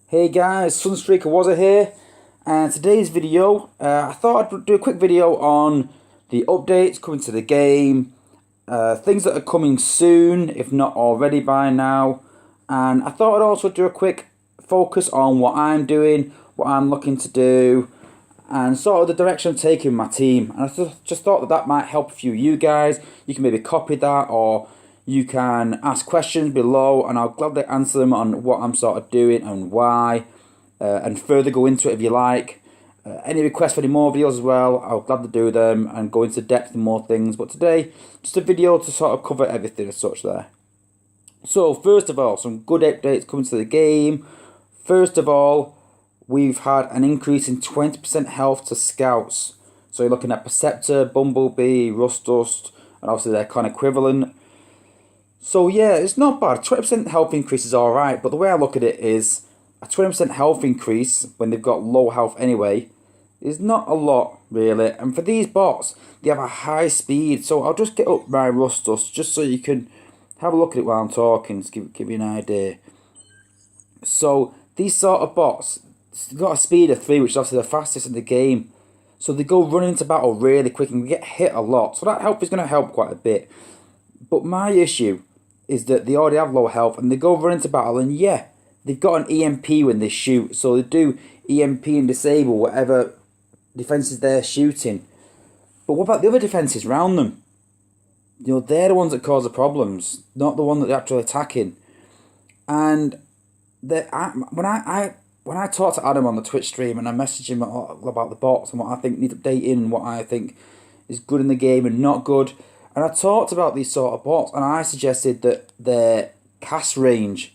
Hey guys, Sunstreaker Wazza here, and today's video, I thought I'd do a quick video on the updates coming to the game, things that are coming soon, if not already by now, and I thought I'd also do a quick focus on what I'm doing, what I'm looking to do, and sort of the direction I'm taking my team. And I just thought that that might help a few of you guys. You can maybe copy that, or you can ask questions below, and I'll gladly answer them on what I'm sort of doing and why, and further go into it if you like. Any requests for any more videos as well, I'll gladly do them and go into depth in more things. But today, just a video to sort of cover everything as such there. So first of all, some good updates coming to the game. First of all, we've had an increase in 20% health to scouts. So you're looking at Perceptor, Bumblebee, Rustdust, and obviously their kind of equivalent. So yeah, it's not bad. 20% health increase is alright, but the way I look at it is a 20% health increase when they've got low health anyway is not a lot really. And for these bots, they have a high speed. So I'll just get up my Rustdust just so you can have a look at it while I'm talking, to give you an idea. So these sort of bots, they've got a speed of 3, which is obviously the fastest in the game. So they go running into battle really quick and get hit a lot. So that help is going to help quite a bit. But my issue is that they already have low health and they go run into battle, and yeah, they've got an EMP when they shoot. So they do EMP and disable whatever defenses they're shooting. But what about the other defenses around them? You know, they're the ones that cause the problems, not the one that they're actually attacking. And when I talk to Adam on the Twitch stream and I message him about the bots and what I think needs updating and what I think is good in the game and not good, and I talked about these sort of bots and I suggested that their cast range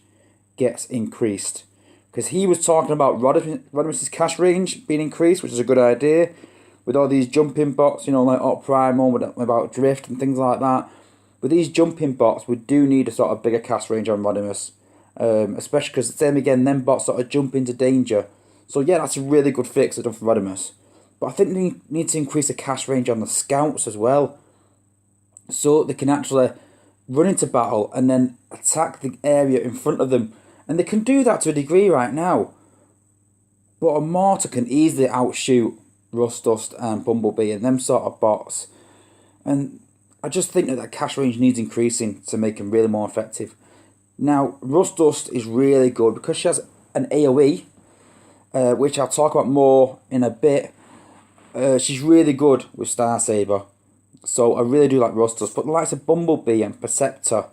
gets increased, because he was talking about Rodimus's cast range being increased, which is a good idea with all these jumping bots, you know, like Opprimo about drift and things like that. With these jumping bots, we do need a sort of bigger cast range on Rodimus. Especially because, same again, them bots sort of jump into danger. So yeah, that's a really good fix they've done for Rodimus. But I think they need to increase the cast range on the scouts as well, so they can actually run into battle and then attack the area in front of them. And they can do that to a degree right now. But a mortar can easily outshoot Rustdust and Bumblebee and them sort of bots. And I just think that that cast range needs increasing to make them really more effective. Now, Rustdust is really good because she has an AoE, which I'll talk about more in a bit. She's really good with Star Saber. So I really do like Rustdust. But the likes of Bumblebee and Perceptor,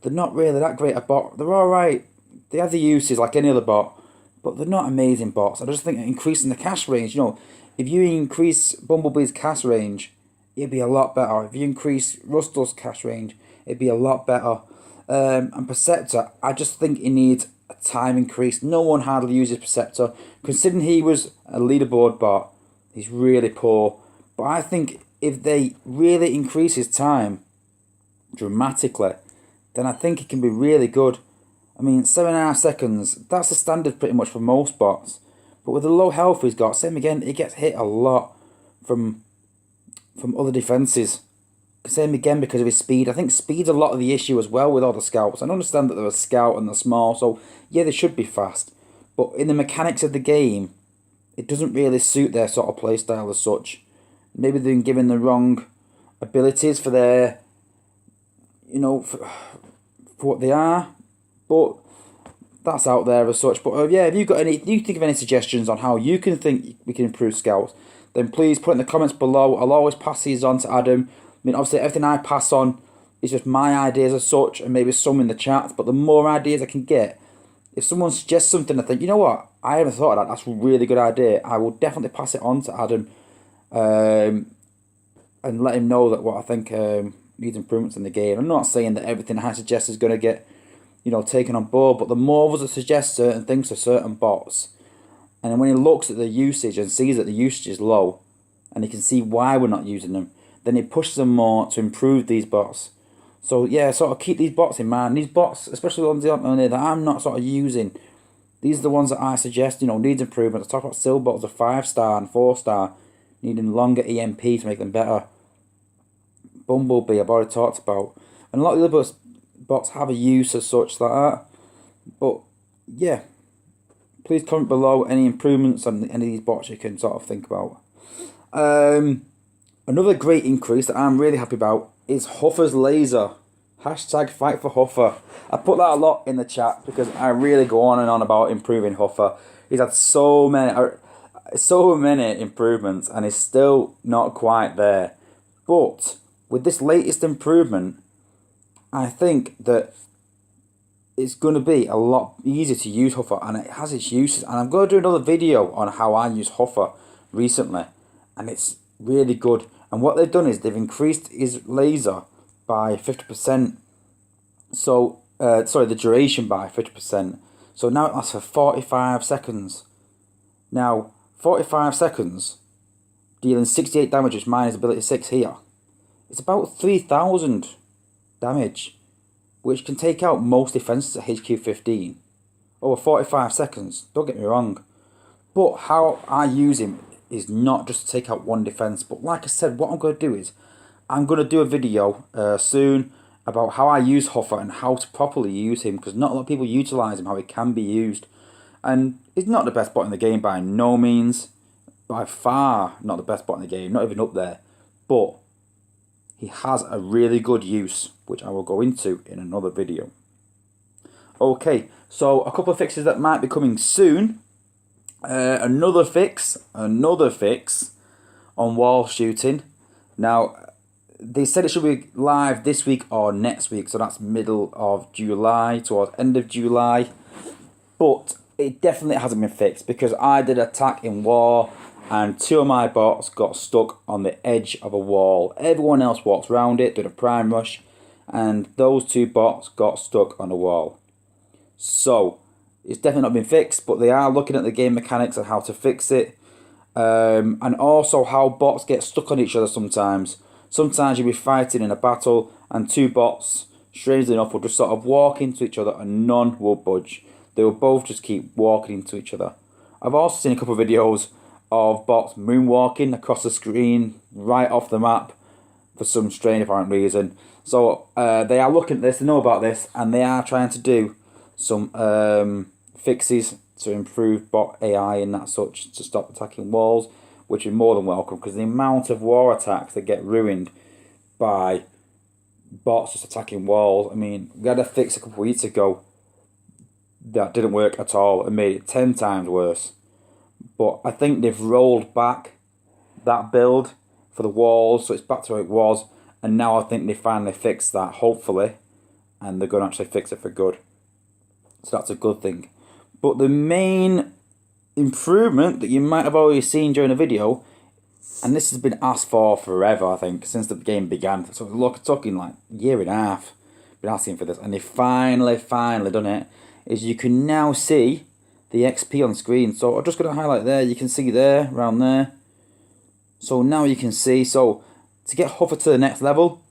they're not really that great a bot. They're alright. They have the uses like any other bot, but they're not amazing bots. I just think increasing the cast range, you know, if you increase Bumblebee's cast range, it'd be a lot better. If you increase Rustdust's cast range, it'd be a lot better. And Perceptor, I just think he needs a time increase. No one hardly uses Perceptor. Considering he was a leaderboard bot, he's really poor. But I think if they really increase his time dramatically, then I think it can be really good. I mean, 7.5 seconds, that's the standard pretty much for most bots. But with the low health he's got, same again, he gets hit a lot from other defences. Same again because of his speed. I think speed's a lot of the issue as well with all the scouts. I understand that they're a scout and they're small, so yeah, they should be fast. But in the mechanics of the game, it doesn't really suit their sort of playstyle as such. Maybe they've been given the wrong abilities for their, you know, for what they are. But that's out there as such. But yeah, if you think of any suggestions on how you can think we can improve scouts, then please put in the comments below. I'll always pass these on to Adam. I mean, obviously everything I pass on is just my ideas as such, and maybe some in the chat. But the more ideas I can get, if someone suggests something, I think, you know what, I haven't thought of that. That's a really good idea. I will definitely pass it on to Adam, and let him know that what I think needs improvements in the game. I'm not saying that everything I suggest is going to get, you know, taken on board, but the more of us that suggest certain things to certain bots, and then when he looks at the usage and sees that the usage is low, and he can see why we're not using them, then it pushes them more to improve these bots. So yeah, sort of keep these bots in mind. These bots, especially the ones that I'm not sort of using, these are the ones that I suggest, you know, needs improvement. I talk about Silver bots of 5-star and 4-star, needing longer EMP to make them better. Bumblebee, I've already talked about. And a lot of the other bots have a use as such like that. But yeah, please comment below any improvements on any of these bots you can sort of think about. Another great increase that I'm really happy about is Huffer's laser. Hashtag fight for Huffer. I put that a lot in the chat because I really go on and on about improving Huffer. He's had so many improvements and he's still not quite there. But with this latest improvement, I think that it's going to be a lot easier to use Huffer, and it has its uses. And I'm going to do another video on how I use Huffer recently, and it's really good. And what they've done is they've increased his laser by 50%. So, sorry, the duration by 50%. So now it lasts for 45 seconds. Now, 45 seconds, dealing 68 damage, which mine is ability 6 here. It's about 3,000 damage, which can take out most defences at HQ 15. Over 45 seconds, don't get me wrong. But how I use him is not just to take out one defence, but like I said, what I'm going to do is, I'm going to do a video soon about how I use Huffer and how to properly use him, because not a lot of people utilise him, how he can be used. And he's not the best bot in the game by no means, by far not the best bot in the game, not even up there. But he has a really good use, which I will go into in another video. Okay, so a couple of fixes that might be coming soon. Another fix on wall shooting. Now, they said it should be live this week or next week, so that's middle of July, towards end of July. But it definitely hasn't been fixed, because I did an attack in war and 2 of my bots got stuck on the edge of a wall. Everyone else walks around it, did a prime rush, and those 2 bots got stuck on the wall. So it's definitely not been fixed, but they are looking at the game mechanics and how to fix it. And also how bots get stuck on each other sometimes. Sometimes you'll be fighting in a battle and 2 bots, strangely enough, will just sort of walk into each other and none will budge. They will both just keep walking into each other. I've also seen a couple of videos of bots moonwalking across the screen, right off the map, for some strange apparent reason. So they are looking at this, they know about this, and they are trying to do some fixes to improve bot AI and that such, to stop attacking walls, which is more than welcome, because the amount of war attacks that get ruined by bots just attacking walls. I mean, we had a fix a couple of weeks ago that didn't work at all and made it 10 times worse. But I think they've rolled back that build for the walls, so it's back to where it was, and now I think they finally fixed that, hopefully, and they're going to actually fix it for good. So that's a good thing. But the main improvement that you might have already seen during the video, and this has been asked for forever, I think, since the game began. So look, talking like a year and a half, been asking for this, and they finally done it. Is you can now see the XP on screen. So I'm just going to highlight there. You can see there, around there. So now you can see. So to get Huffer to the next level,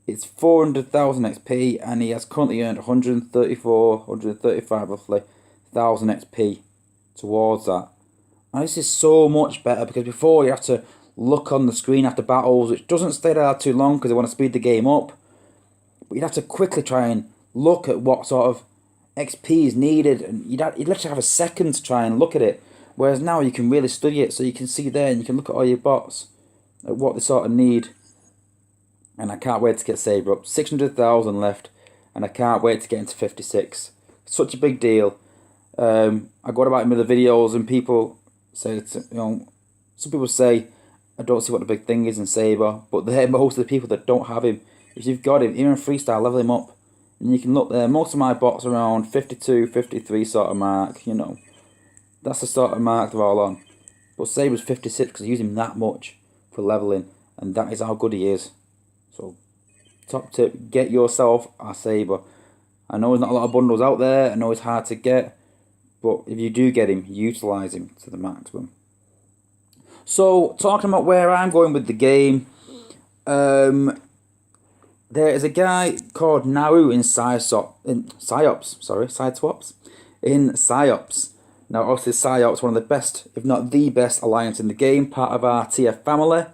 it's 400,000 XP, and he has currently earned 135 roughly thousand XP towards that. And this is so much better, because before you have to look on the screen after battles, which doesn't stay there too long because they want to speed the game up. But you'd have to quickly try and look at what sort of XP is needed, and you'd literally have a second to try and look at it. Whereas now you can really study it, so you can see there and you can look at all your bots, at what they sort of need. And I can't wait to get Saber up. 600,000 left, and I can't wait to get into 56. Such a big deal. I got about him in the videos, and people say, some people say, I don't see what the big thing is in Saber, but they're most of the people that don't have him. If you've got him, even in freestyle, level him up. And you can look there, most of my bots around 52, 53 sort of mark, That's the sort of mark they're all on. But Saber's 56 because I use him that much for leveling, and that is how good he is. So, top tip, get yourself a Saber. I know there's not a lot of bundles out there, I know it's hard to get, but if you do get him, utilise him to the maximum. So, talking about where I'm going with the game, there is a guy called Naru in Psyops. Now, obviously, Psyops one of the best, if not the best, alliance in the game, part of our TF family,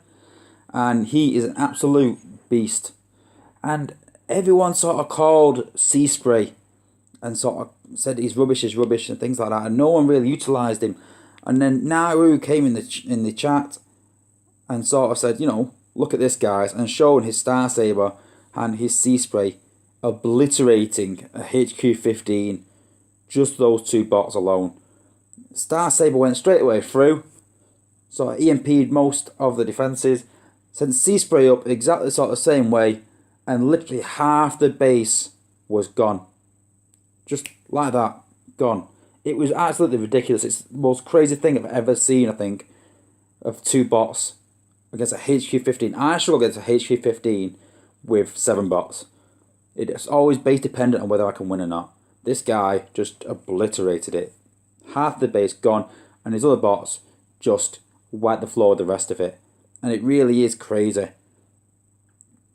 and he is an absolute beast. And everyone sort of called Seaspray and sort of said he's rubbish and things like that, and no one really utilised him. And then Nauru came in the chat and sort of said, you know, look at this, guys, and showing his Star Saber and his Sea Spray obliterating a HQ-15, just those two bots alone. Star Saber went straight away through, so he EMP'd most of the defences, sent Sea Spray up exactly sort of the same way, and literally half the base was gone. Just like that, gone. It was absolutely ridiculous. It's the most crazy thing I've ever seen, I think, of two bots against a HQ-15. I struggle against a HQ-15 with 7 bots. It's always base dependent on whether I can win or not. This guy just obliterated it. Half the base gone, and his other bots just wiped the floor with the rest of it. And it really is crazy.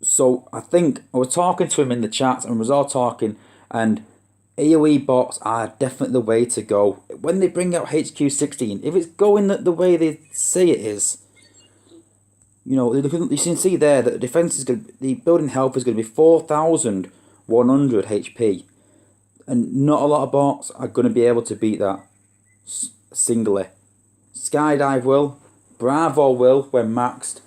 So I think I was talking to him in the chat, and we was all talking, and AoE bots are definitely the way to go. When they bring out HQ-16, if it's going the way they say it is, you know, you can see there that the defense is going to, the building health is going to be 4,100 HP, and not a lot of bots are going to be able to beat that singly. Skydive will, Bravo will when maxed,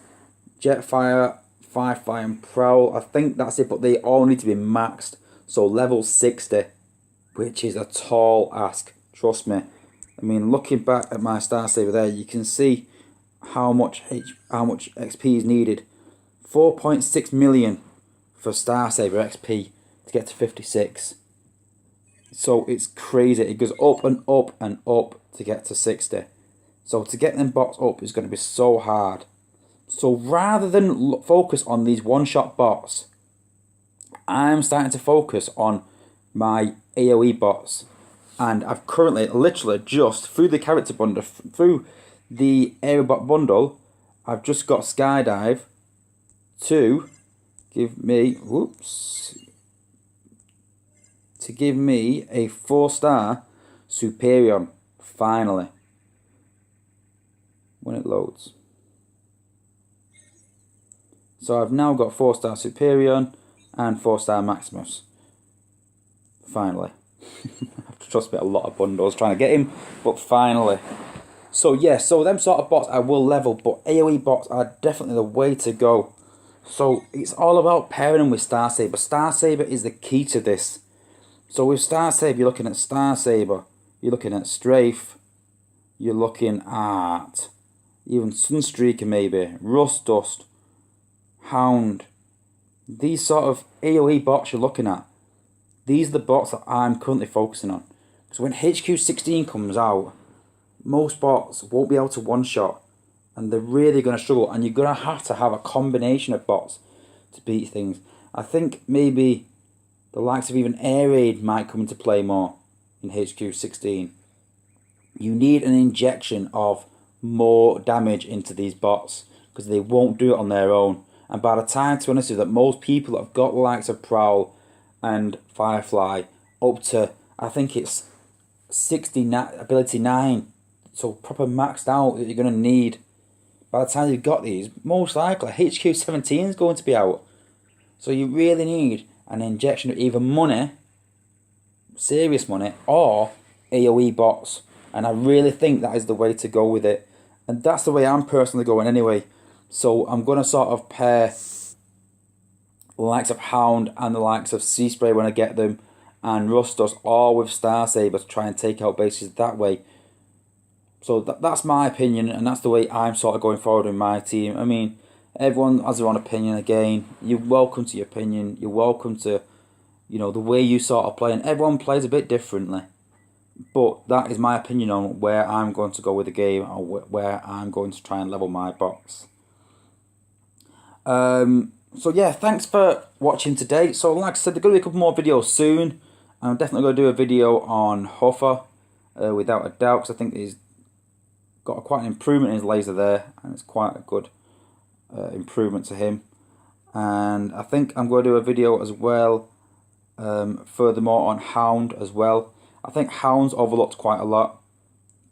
Jetfire, Firefly and Prowl, I think that's it, but they all need to be maxed. So level 60, which is a tall ask, trust me. I mean, looking back at my Star Saber there, you can see how much XP is needed. 4.6 million for Star Saber XP to get to 56. So it's crazy. It goes up and up and up to get to 60. So to get them bots up is going to be so hard. So rather than focus on these one-shot bots, I'm starting to focus on my AoE bots. And I've currently, literally just through the character bundle, through the Aerobot bundle, I've just got Skydive to give me, to give me a 4-star Superion, finally, when it loads. So I've now got 4-star Superion and 4-star Maximus, finally. Trust me, a lot of bundles trying to get him, but finally. So yeah, so them sort of bots I will level, but AoE bots are definitely the way to go. So it's all about pairing them with Star Saber. Star Saber is the key to this. So with Star Saber, you're looking at Star Saber, you're looking at Strafe, you're looking at even Sunstreaker maybe, Rust Dust, Hound. These sort of AoE bots you're looking at, these are the bots that I'm currently focusing on. So when HQ-16 comes out, most bots won't be able to one-shot, and they're really going to struggle, and you're going to have a combination of bots to beat things. I think maybe the likes of even Air Raid might come into play more in HQ-16. You need an injection of more damage into these bots, because they won't do it on their own. And by the time, to be honest, that most people have got the likes of Prowl and Firefly up to, I think it's 69, ability 9, so proper maxed out that you're going to need. By the time you've got these, most likely HQ-17 is going to be out. So you really need an injection of either money, serious money, or AoE bots. And I really think that is the way to go with it. And that's the way I'm personally going anyway. So I'm going to sort of pair the likes of Hound and the likes of Sea Spray when I get them, and Rust Dust all with Star Saber to try and take out bases that way. So that's my opinion, and that's the way I'm sort of going forward in my team. I mean, everyone has their own opinion again. You're welcome to your opinion. You're welcome to, you know, the way you sort of play, and everyone plays a bit differently. But that is my opinion on where I'm going to go with the game, or where I'm going to try and level my box. So yeah, thanks for watching today. So like I said, there's going to be a couple more videos soon. I'm definitely going to do a video on Huffer, without a doubt, because I think he's got quite an improvement in his laser there, and it's quite a good improvement to him. And I think I'm going to do a video as well, furthermore, on Hound as well. I think Hound's overlooked quite a lot.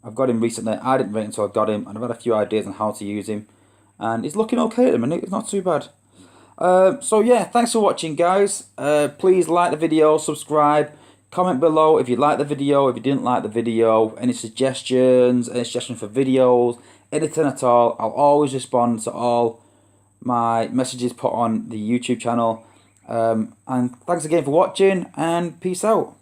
I've got him recently. I didn't wait until I got him, and I've had a few ideas on how to use him, and he's looking okay at the minute. It's not too bad. So yeah, thanks for watching, guys. Please like the video, subscribe, Comment below if you liked the video, if you didn't like the video, any suggestions for videos, anything at all. I'll always respond to all my messages put on the YouTube channel. And thanks again for watching, and peace out.